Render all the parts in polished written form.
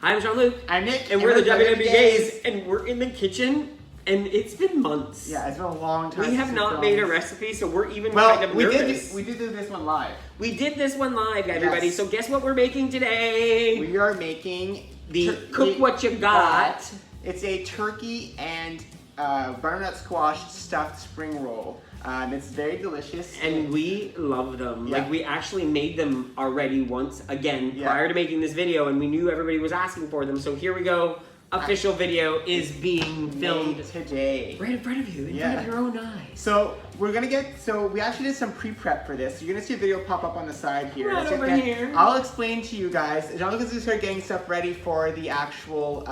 I'm Jean-Luc. I'm Nick. And we're the WWGays, and we're in the kitchen, and it's been months. Yeah, it's been a long time. We have not made a recipe, so we're even kind of nervous. We did do this one live. We did this one live, everybody. Yes. So guess what we're making today? We are making the Cook What You Got. It's a turkey and butternut squash stuffed spring roll. It's very delicious. And we love them. Yeah. Like, we actually made them already once, again, prior to making this video, and we knew everybody was asking for them. So here we go. Official video is being filmed today. Right in front of you, in front of your own eyes. So we actually did some pre-prep for this. You're gonna see a video pop up on the side here. Right over here. I'll explain to you guys. Jean-Luc is gonna start getting stuff ready for the actual,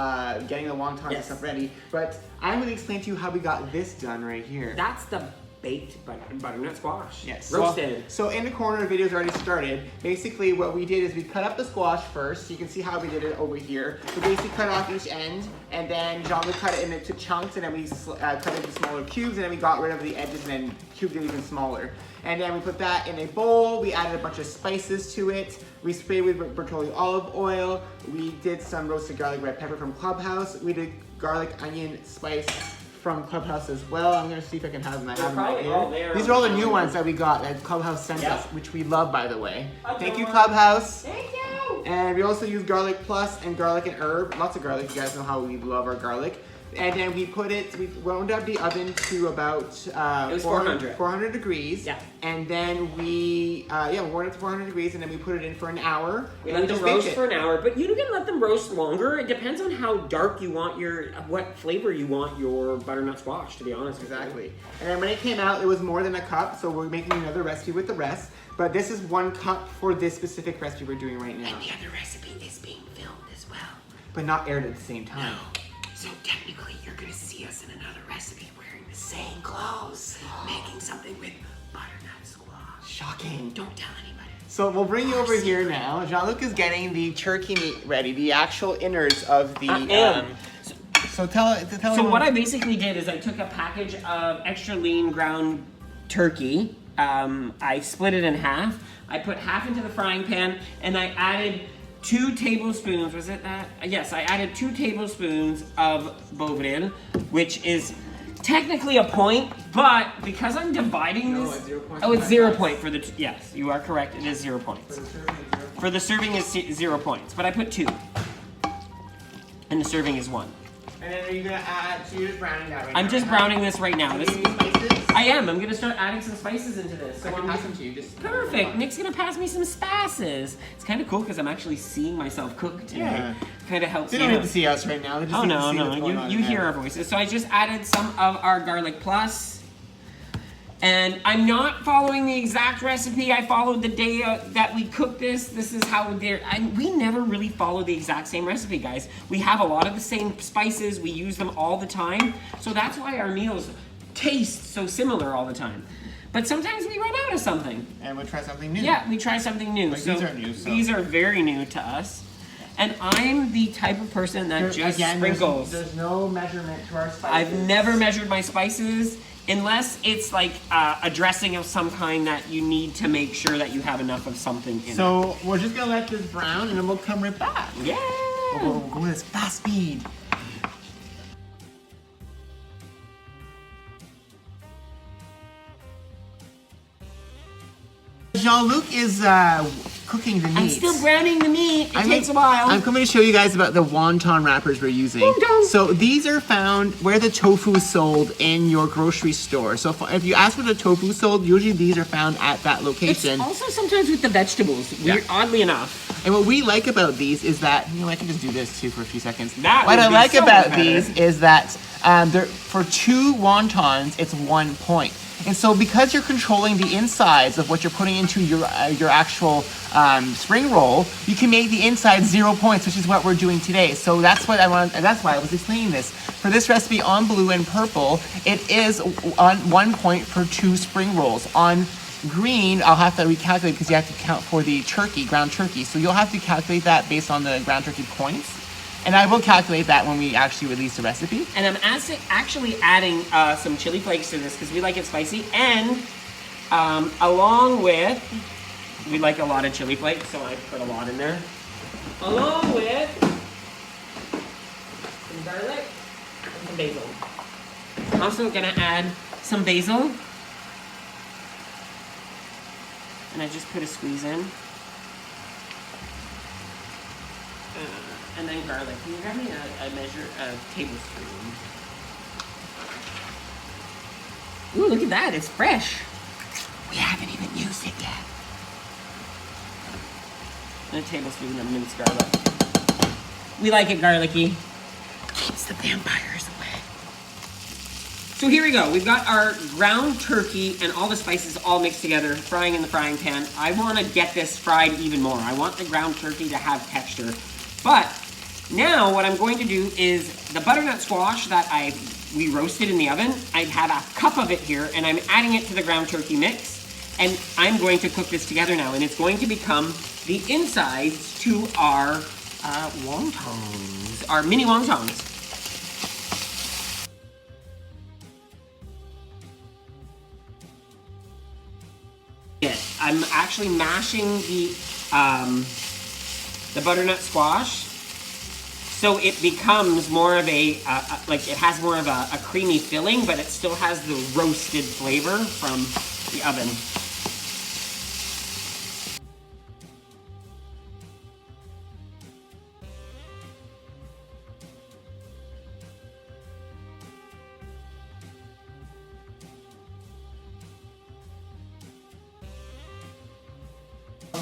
getting the wonton stuff ready. But I'm gonna explain to you how we got this done right here. That's the baked butternut squash. Yes. Roasted. So in the corner, the video's already started. Basically, what we did is we cut up the squash first. You can see how we did it over here. We basically cut off each end, and then Jean-Luc cut it into chunks, and then we cut it into smaller cubes, and then we got rid of the edges and then cubed it even smaller. And then we put that in a bowl. We added a bunch of spices to it. We sprayed with Bertolli olive oil. We did some roasted garlic red pepper from Clubhouse. We did garlic onion spice from Clubhouse as well. I'm gonna see if I can have them. I have them right here. These are all the new ones that we got that Clubhouse sent us, which we love, by the way. Thank you, Clubhouse. Thank you. And we also use garlic plus and garlic and herb. Lots of garlic. You guys know how we love our garlic. And then we wound up the oven to about 400 degrees. Yeah. And then we warmed it to 400 degrees, and then we put it in for an hour. We let them roast for an hour, but you can let them roast longer. It depends on how dark you want what flavor you want your butternut squash, to be honest with you. Exactly. And then when it came out, it was more than a cup, so we're making another recipe with the rest. But this is 1 cup for this specific recipe we're doing right now. And the other recipe is being filmed as well. But not aired at the same time. No. So technically, you're gonna see us in another recipe wearing the same clothes, making something with butternut squash. Shocking. Don't tell anybody. So we'll bring you over here now. Jean-Luc is getting the turkey meat ready, the actual innards of the. So tell So what I basically did is I took a package of extra lean ground turkey. I split it in half. I put half into the frying pan, and I added 2 tablespoons, was it that? Yes, I added 2 tablespoons of bovril, which is technically a point, but because I'm dividing this... It's 0 points. Oh, it's 0 point for the... Yes, you are correct, it is 0 points. For the serving is 0 points, but I put 2. And the serving is 1. And then are you gonna add, so you're just browning that right now? I'm just browning this right now. Spices? I am. I'm gonna start adding some spices into this. So I can pass them to you. Just perfect. Nick's gonna pass me some spices. It's kind of cool because I'm actually seeing myself cook today. Yeah. Kind of helps. They don't need to see us right now. They just oh need no, to see no. You hear our voices. So I just added some of our garlic plus. And I'm not following the exact recipe I followed the day that we cooked this. This is how we never really follow the exact same recipe, guys. We have a lot of the same spices. We use them all the time. So that's why our meals taste so similar all the time. But sometimes we run out of something. And we'll try something new. Yeah, we try something new. Like these are new. So. These are very new to us. And I'm the type of person that just sprinkles. There's no measurement to our spices. I've never measured my spices. Unless it's like a dressing of some kind that you need to make sure that you have enough of something in it. So we're just gonna let this brown and then we'll come right back. Yeah! We'll go with this fast speed. Jean-Luc is cooking the meat. I'm still browning the meat. It takes a while. I'm coming to show you guys about the wonton wrappers we're using. So these are found where the tofu is sold in your grocery store. So if you ask where the tofu is sold, usually these are found at that location. It's also sometimes with the vegetables, oddly enough. And what we like about these is that, you know, I can just do this too for a few seconds. What I like about these is that for 2 wontons, it's 1 point. And so because you're controlling the insides of what you're putting into your actual spring roll, you can make the inside 0 points, which is what we're doing today. So that's what that's why I was explaining this. For this recipe on blue and purple, it is on 1 point for 2 spring rolls. On green, I'll have to recalculate because you have to count for the turkey, ground turkey. So you'll have to calculate that based on the ground turkey points. And I will calculate that when we actually release the recipe. And I'm actually adding some chili flakes to this because we like it spicy. And along with, we like a lot of chili flakes, so I put a lot in there. Along with garlic and some basil. I'm also gonna add some basil. And I just put a squeeze in. And then garlic. Can you grab me a tablespoon? Ooh, look at that, it's fresh. We haven't even used it yet. And a tablespoon of minced garlic. We like it garlicky. Keeps the vampires away. So here we go. We've got our ground turkey and all the spices all mixed together, frying in the frying pan. I want to get this fried even more. I want the ground turkey to have texture. But now what I'm going to do is the butternut squash that we roasted in the oven, I have a cup of it here, and I'm adding it to the ground turkey mix. And I'm going to cook this together now, and it's going to become the insides to our wontons, our mini wontons. I'm actually mashing the butternut squash so it becomes more of a, like it has more of a creamy filling, but it still has the roasted flavor from the oven.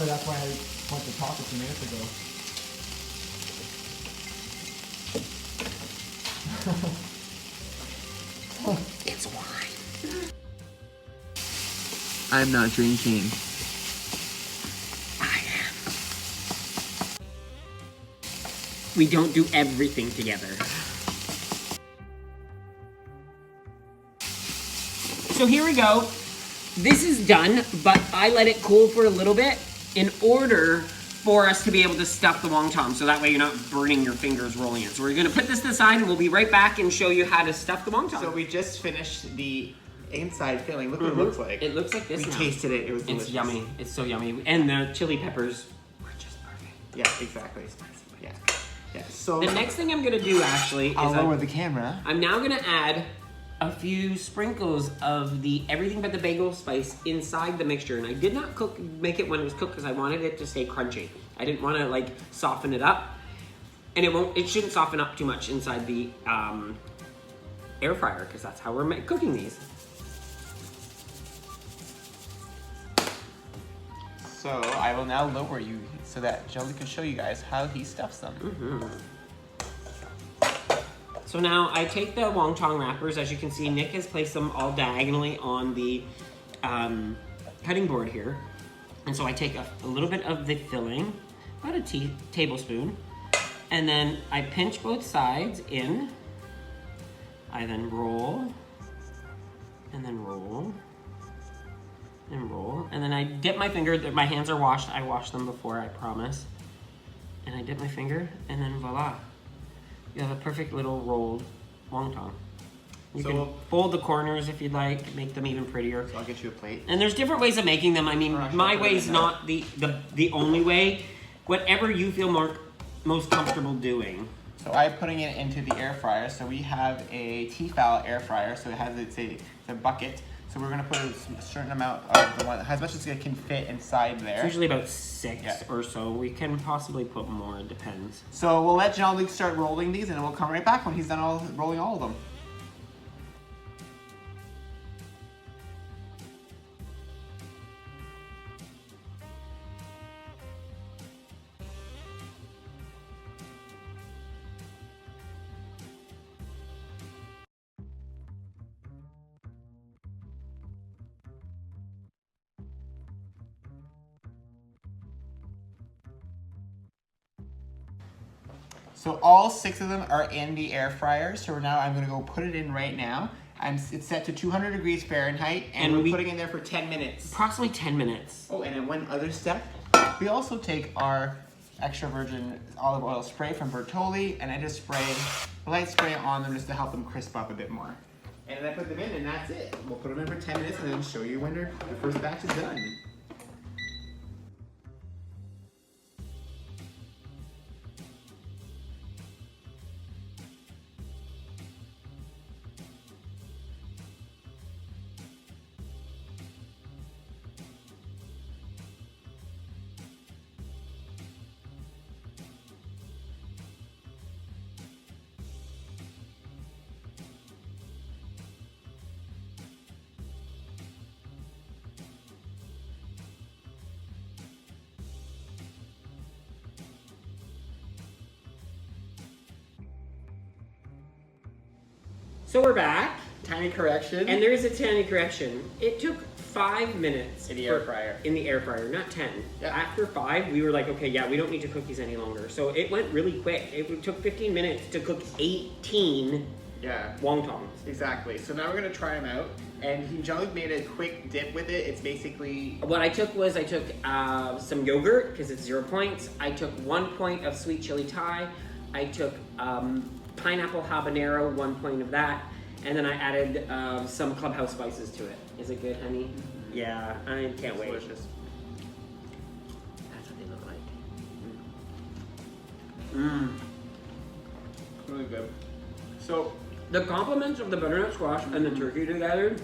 That's why I went to talk a few minutes ago. It's wine. I'm not drinking. I am. We don't do everything together. So here we go. This is done, but I let it cool for a little bit in order for us to be able to stuff the wonton, so that way you're not burning your fingers rolling it. So we're gonna put this to the side and we'll be right back and show you how to stuff the wonton. So we just finished the inside filling. Look what it looks like. It looks like this We now. tasted it, it was delicious. It's yummy, it's so yummy. And the chili peppers were just perfect. Yeah, exactly. Yeah. Yeah. So The next thing I'm gonna do actually is I'll lower the camera. I'm now gonna add a few sprinkles of the everything but the bagel spice inside the mixture. And I did not make it when it was cooked because I wanted it to stay crunchy. I didn't want to like soften it up. And it shouldn't soften up too much inside the air fryer because that's how we're cooking these. So I will now lower you so that Jean-Luc can show you guys how he stuffs them. Mm-hmm. So now I take the wonton wrappers. As you can see, Nick has placed them all diagonally on the cutting board here. And so I take a little bit of the filling, about a tablespoon, and then I pinch both sides in. I then roll, and then roll, and roll. And then I dip my finger. My hands are washed. I wash them before, I promise. And I dip my finger, and then voila. You have a perfect little rolled wonton. You can fold the corners if you'd like, make them even prettier. So I'll get you a plate. And there's different ways of making them. I mean, my way is not the only way. Whatever you feel most comfortable doing. So I'm putting it into the air fryer. So we have a Tefal air fryer. So it has it's a bucket. So we're gonna put a certain amount of the one, as much as it can fit inside there. It's usually about 6 or so. We can possibly put more, it depends. So we'll let Jean-Luc start rolling these and then we'll come right back when he's done rolling all of them. So all 6 of them are in the air fryer. So now I'm gonna go put it in right now. It's set to 200 degrees Fahrenheit and we're putting it in there for 10 minutes. Approximately 10 minutes. Oh, and then one other step. We also take our extra virgin olive oil spray from Bertolli and I just spray a light spray on them just to help them crisp up a bit more. And then I put them in and that's it. We'll put them in for 10 minutes and then show you when the first batch is done. So we're back, Tiny correction. and there is a tiny correction. It took 5 minutes In the air fryer. In the air fryer, not 10. Yeah. After 5, we were like, okay, yeah, we don't need to cook these any longer. So it went really quick. It took 15 minutes to cook 18 Yeah. wontons. Exactly. So now we're gonna try them out. And Jean-Luc made a quick dip with it. It's basically What I took was some yogurt because it's 0 points. I took 1 point of sweet chili Thai. I took pineapple habanero, 1 point of that, and then I added some clubhouse spices to it. Is it good, honey? Mm-hmm. Yeah, I can't wait. delicious. That's what they look like. Mmm. Really good. So The compliments of the butternut squash and the turkey together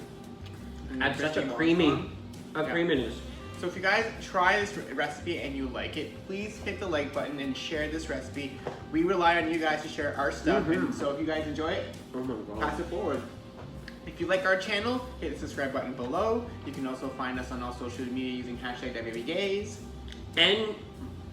add such a crispy creamy, Yeah. creaminess. So if you guys try this recipe and you like it, please hit the like button and share this recipe. We rely on you guys to share our stuff, and so if you guys enjoy it, Oh my god. pass it forward. If you like our channel, hit the subscribe button below. You can also find us on all social media using hashtag WWGays. And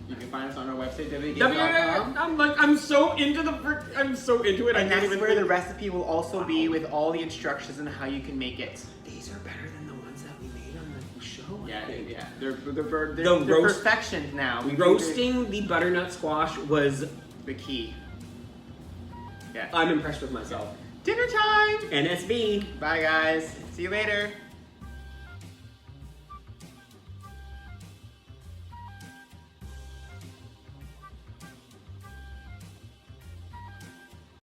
You can find us on our website, WWGays.com. I'm so into it. And that's where the recipe will also be with all the instructions on how you can make it. These are better than the ones that we made on the show. I Yeah, think. yeah. They're The roast- perfections now. We Roasting the butternut squash was. the key. Yeah. I'm impressed with myself. Dinner time! NSB. Bye guys. See you later.